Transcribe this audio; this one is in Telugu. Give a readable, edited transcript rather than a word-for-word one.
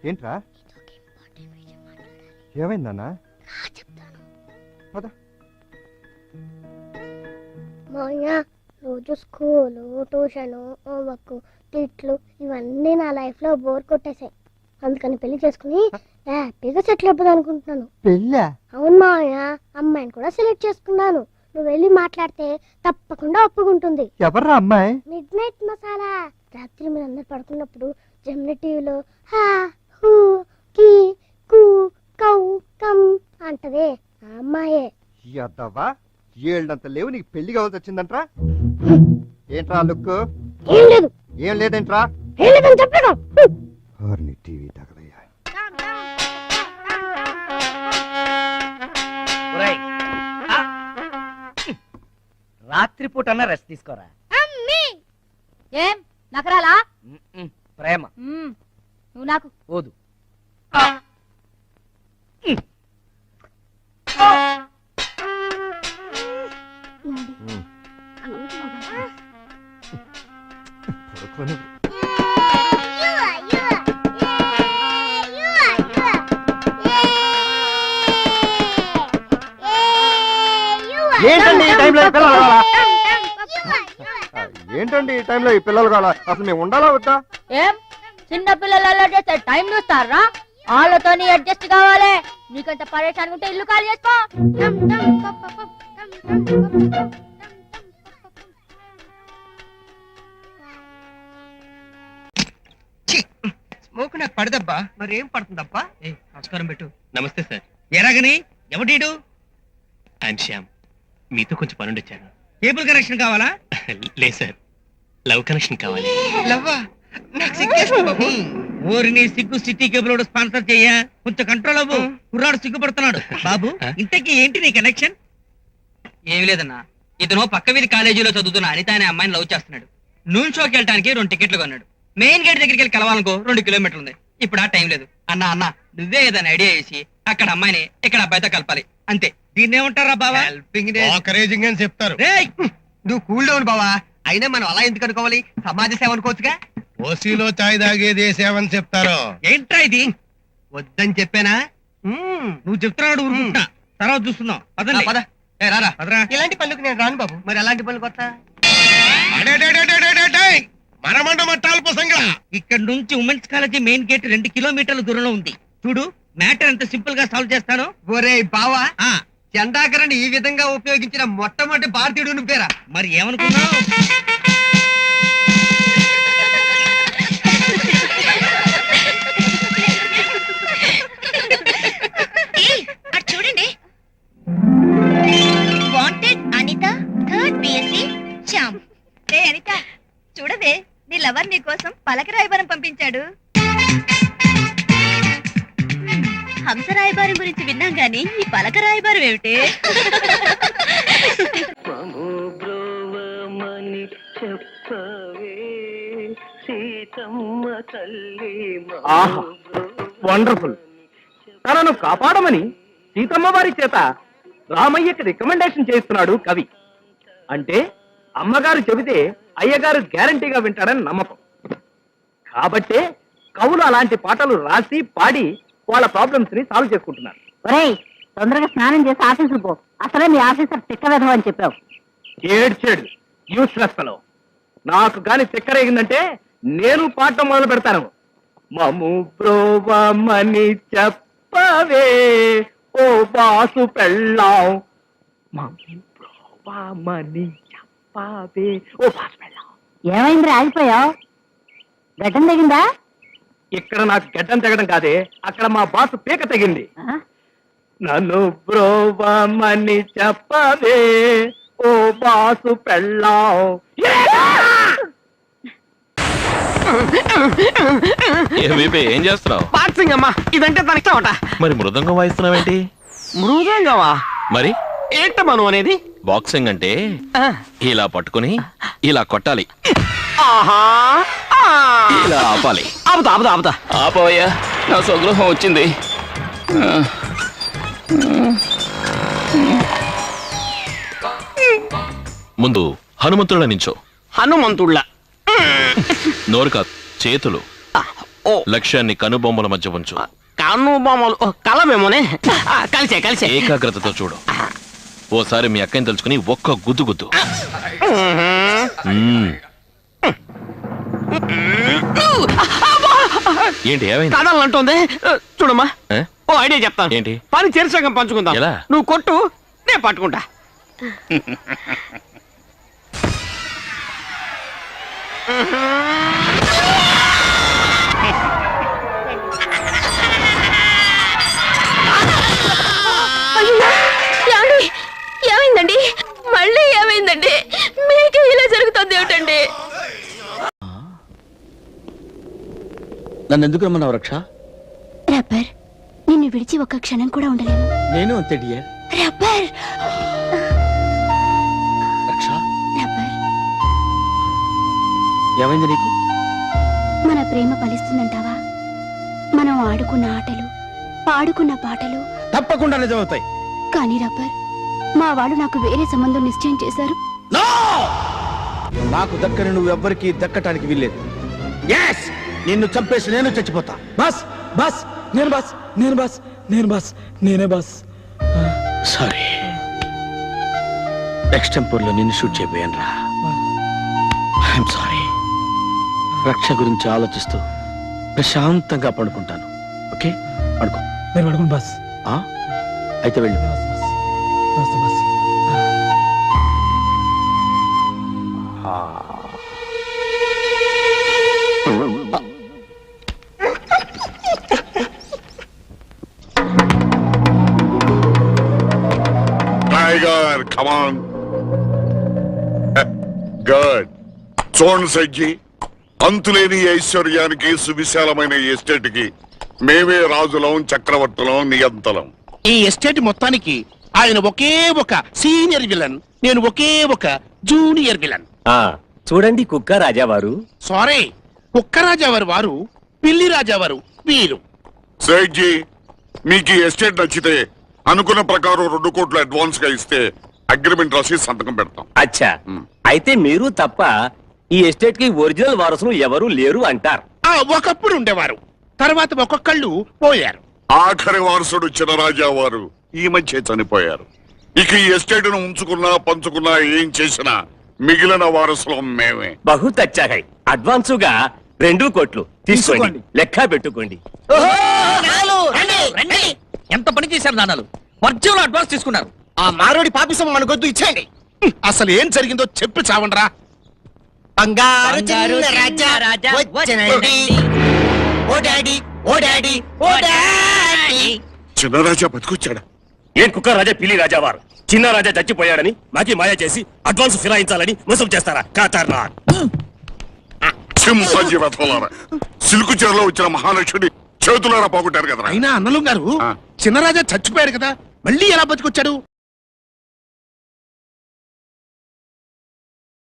ఏంట్రా ఏమైందన్నా మాయ రోజు స్కూలు ట్యూషను హోంవర్క్ తిట్లు ఇవన్నీ నా లైఫ్ లో బోర్ కొట్టేసాయి. అందుకని పెళ్లి చేసుకుని హ్యాపీగా సెటిల్ అయిపోదాం అనుకుంటున్నాను. పెళ్ళా? అవును మాయ, అమ్మాయిని కూడా సెలెక్ట్ చేసుకున్నాను. నువ్వు వెళ్ళి మాట్లాడితే తప్పకుండా ఒప్పుకుంటుంది. ఎవర్రా అమ్మాయి? Mid night masala. రాత్రి మీరు అందరు పడుకున్నప్పుడు జెమిని టీవీలో హా హూ కీ కూ కౌ కం అంటదే ఆ అమ్మాయే. యద్దవ్వా, ఏళ్ళంత లేవు నీకు పెళ్లి కావాల్సి వచ్చిందంట్రా? ఏంట్రా లుక్? ఏం లేదు. ఏం లేదేంట్రా? ఏం లేదని చెప్పాను. టీవీ తగలయ్యా. రాత్రిపూట అన్న రెస్ట్ తీసుకోరా. ఏం నకరాలా? ప్రేమ నువ్వు నాకు పోదు. ఏంటండి ఈ టైంలో ఈ పిల్లలు కావాలా? అసలు మేము ఉండాలా వద్దా? ఏం చిన్న పిల్లలు అలర్ట్ చేస్తే టైం చూస్తారా? వాళ్ళతో అడ్జస్ట్ కావాలి. నీకంత పరేషాన్ ఉంటే ఇల్లు ఖాళీ చేసుకో. స్మోక్ నాకు పడదబ్బా. మరి ఏం పడుతుందబ్బా? నమస్కారం పెట్టు. నమస్తే సార్. ఎలాగని ఎవడీడు? ఐఎమ్ శ్యామ్. మీతో కొంచెం పనుండి వచ్చాను. కేబుల్ కనెక్షన్ కావాలా? లేదు సార్, లవ్ కనెక్షన్ కావాలి. లవ్వా? నాకు సిగ్గేస్తుంది బాబు. ఊరిని సిగ్గు సిటీ కేబుల్ స్పాన్సర్ చెయ్య. కొంచెం కంట్రోల్ అవ్వు. కుర్రాడు సిగ్గుపడుతున్నాడు. బాబు ఇంతకీ ఏంటి నీ కనెక్షన్? ఏమి లేదన్నా, ఇతను పక్క వీధి కాలేజీలో చదువుతున్న అనిత అనే అమ్మాయిని లవ్ చేస్తున్నాడు. నూన్ షోకి వెళ్ళడానికి 2 టికెట్లు కొన్నాడు. మెయిన్ గేట్ దగ్గరికి వెళ్ళి కలవాలనుకో 2 కిలోమీటర్లు ఉంది. ఇప్పుడు ఆ టైం లేదు. అన్న నువ్వే ఏదైనా ఐడియా చేసి అక్కడ అమ్మాయిని ఇక్కడ అబ్బాయితో కలపాలి అంతే. దీన్ని ఏమంటారా బావా? బ్రోకరేజింగ్ అని చెప్తారు. నువ్వు కూల్ డౌన్ బావా. అయినా మనం అలా ఎందుకు అనుకోవాలి? సమాజ సేవ అనుకోవచ్చుగా. ఓసీలో చాయ్ తాగేది సేవని చెప్తారు. ఏంట్రా ఇది? వద్దని చెప్పానా? నువ్వు చెప్తున్నాడు ఊరుకుంటున్నా. తర్వాత చూస్తున్నాం. ఇలాంటి పనులకు నేను రాను బాబు. మరి అలాంటి పనులకు వస్తా. మరమండ మట్టాల ప్రసంగా. ఇక్కడ నుంచి ఉమెన్స్ కాలేజీ మెయిన్ గేట్ 2 కిలోమీటర్ల దూరంలో ఉంది. చూడు మ్యాటర్ ఎంత సింపుల్ గా సాల్వ్ చేస్తాను. ఒరే బావా, చందాకరని ఈ విధంగా ఉపయోగించిన మొట్టమొదటి భారతీయుడు నువ్వేరా. మరి ఏమనుకున్నావు? చూడండి, wanted Anitha 3rd BSc Shyam. Anitha చూడవే, నీ లవర్ నీ కోసం పలక రాయబారం పంపించాడు. హంస రాయబారం గురించి విన్నాం గాని ఈ పలక రాయబారం ఏమిటి? వండర్ఫుల్. తనను కాపాడమని సీతమ్మ వారి చేత రామయ్యకి రికమెండేషన్ చేస్తున్నాడు కవి. అంటే అమ్మగారు చెబితే అయ్యగారు గ్యారంటీగా వింటాడని నమ్మకం. కాబట్టే కవులు అలాంటి పాటలు రాసి పాడి వాళ్ళ ప్రాబ్లమ్స్ ని సాల్వ్ చేసుకుంటున్నారు. ఒరేయ్, తొందరగా స్నానం చేసి ఆఫీసుకు పో. అసలే మీ ఆఫీసర్ తిక్కవేధం అని చెప్పావు. ఏడ్చాడు యూస్లెస్ ఫెలో. నాకు గాని తిక్కరేగిందంటే నేను పాడటం మొదలు పెడతాను. మము బ్రోవమని చెప్పవే ఓ బాసు పెళ్ళాం. మము బ్రోవమని చెప్పవే ఓ బాసు పెళ్ళాం. ఏమైంది ఆగిపోయావు? గడ్డం తెగిందా? ఇక్కడ నాకు గడ్డం తెగడం కాదే, అక్కడ మా బాసు పీక తెగింది. నన్ను బ్రోవమని చెప్పవే ఓ బాసు పెళ్ళాం. ఏం చేస్తున్నావు? బాక్సింగ్ అమ్మా, ఇదంటే తనకి ఇష్టమట. మరి మృదంగం వాయిస్తున్నావేంటి? మృదంగమా? మరి ఏంటమ్మా నువ్వు అనేది? బాక్సింగ్ అంటే ఇలా పట్టుకుని ఇలా కొట్టాలి, ఇలా ఆపాలి. ఆపవయ్యా, నా స్వగృహం వచ్చింది. ముందు హనుమంతుళ్ళ నించో. హనుమంతుళ్ళ? నోరు కాదు, చేతులు. లక్ష్యాన్ని కనుబొమ్మల మధ్య ఉంచు. కన్ను బొమ్మలు కలమేమోనే. కలిసే ఏకాగ్రతతో చూడు. ఓసారి మీ అక్కని తలుచుకుని ఒక్క గుద్దు గుద్దు. ఏంటి ఏమైంది? కదలంటుంది. చూడమ్మా, ఏ? ఓ ఐడియా చెప్తాను. ఏంటి? పని చేర్చకం పంచుకుందాం. ఎలా? నువ్వు కొట్టు, నేను పట్టుకుంటా. ఏమైందండి? మళ్ళీ ఏమైందండి? మీకు ఇలా జరుగుతుంది ఏమిటండి? నన్ను ఎందుకు రమ్మన్నావు రక్ష? రబ్బర్, నిన్ను విడిచి ఒక్క క్షణం కూడా ఉండలేను. నేను అంతే డియర్. రబ్బర్, రక్ష, రబ్బర్, ఏమైంది నీకు? మన ప్రేమ ఫలిస్తుందంటావా? మనం ఆడుకున్న ఆటలు, పాడుకున్న పాటలు తప్పకుండా నిజమవుతాయి. కానీ రబ్బర్, మా వాళ్ళు నాకు వేరే సంబంధం నిశ్చయం చేశారు. నాకు దక్కని నువ్వు ఎవ్వరికి దక్కటానికి వీల్లేదు. నిన్ను చంపేసి నేను చచ్చిపోతా. బస్ బస్ నేను బస్ నేను బస్ నేను బస్ నేనే బస్. సారీ, ఎక్స్టెంపర్ లో నిన్ను షూట్ చేయబోయాను రా. I'm sorry. రక్ష గురించి ఆలోచిస్తూ ప్రశాంతంగా పడుకుంటాను. ఓకే, పడుకో. మీరు పడుకోండి బస్. అయితే వెళ్ళి. Tiger come on. గుడ్. చూడండి సజ్జి, అంతులేని ఐశ్వర్యానికి సువిశాలమైన ఎస్టేట్ కి మేమే రాజులం, చక్రవర్తులం, నియంతలం. ఈ ఎస్టేట్ మొత్తానికి ఆయన ఒకే ఒక సీనియర్ విలన్, నేను ఒకే ఒక జూనియర్ విలన్. చూడండి కుక్క రాజావారు. సారీ, కుక్క రాజావారు వారు, పిల్లి రాజావారు వీరు. సజ్జి, మీకు ఈ ఎస్టేట్ నచ్చితే అనుకున్న ప్రకారం 2 కోట్లు అడ్వాన్స్ గా ఇస్తే అగ్రిమెంట్ రాసి సంతకం పెడతాం. అచ్చా, అయితే మీరు తప్ప ఈ ఎస్టేట్ కి ఒరిజినల్ వారసులు ఎవరు లేరు అంటారు. ఒకప్పుడు ఉండేవారు, తర్వాత ఒక్కొక్కళ్ళు పోయారు. ఆఖరి వారసుడు చినరాజా వారు ఈ మధ్య చనిపోయారు. ఇక ఈ ఎస్టేట్ ను ఉంచుకున్నా పంచుకున్నా ఏం చేసినా మిగిలిన వారసులం మేమే. బహుత్ అచ్చా హై. అడ్వాన్సుగా 2 కోట్లు తీసుకోండి, లెక్క పెట్టుకోండి. ఎంత పని చేశారు నాన్నలు? వర్జంలో అడ్వాన్స్ తీసుకున్నారు. ఆ మారోడి పాపిసం మనకొద్దు, ఇచ్చేయండి. అసలు ఏం జరిగిందో చెప్పి చావండ్రా. బంగారు చిన్న రాజా వచ్చెనండి. ఓ డాడీ, ఓ డాడీ, ఓ డాడీ. చినరాజా బతికొచ్చాడా? ఏం కుక్క రాజా పిల్లి రాజావారు చిన్న రాజా చచ్చిపోయాడని మాకి మాయ చేసి అడ్వాన్స్ ఫిరాయించాలని మోసం చేస్తారా? కాతారా సింహాజీ రథోలారా, సిల్కు చీరలో వచ్చిన మహాలక్ష్మిని చేతులారా పోగొట్టారు కదా. అయినా అన్నలు గారు, చిన్నరాజా చచ్చిపోయాడు కదా, మళ్ళీ ఎలా బతికొచ్చాడు?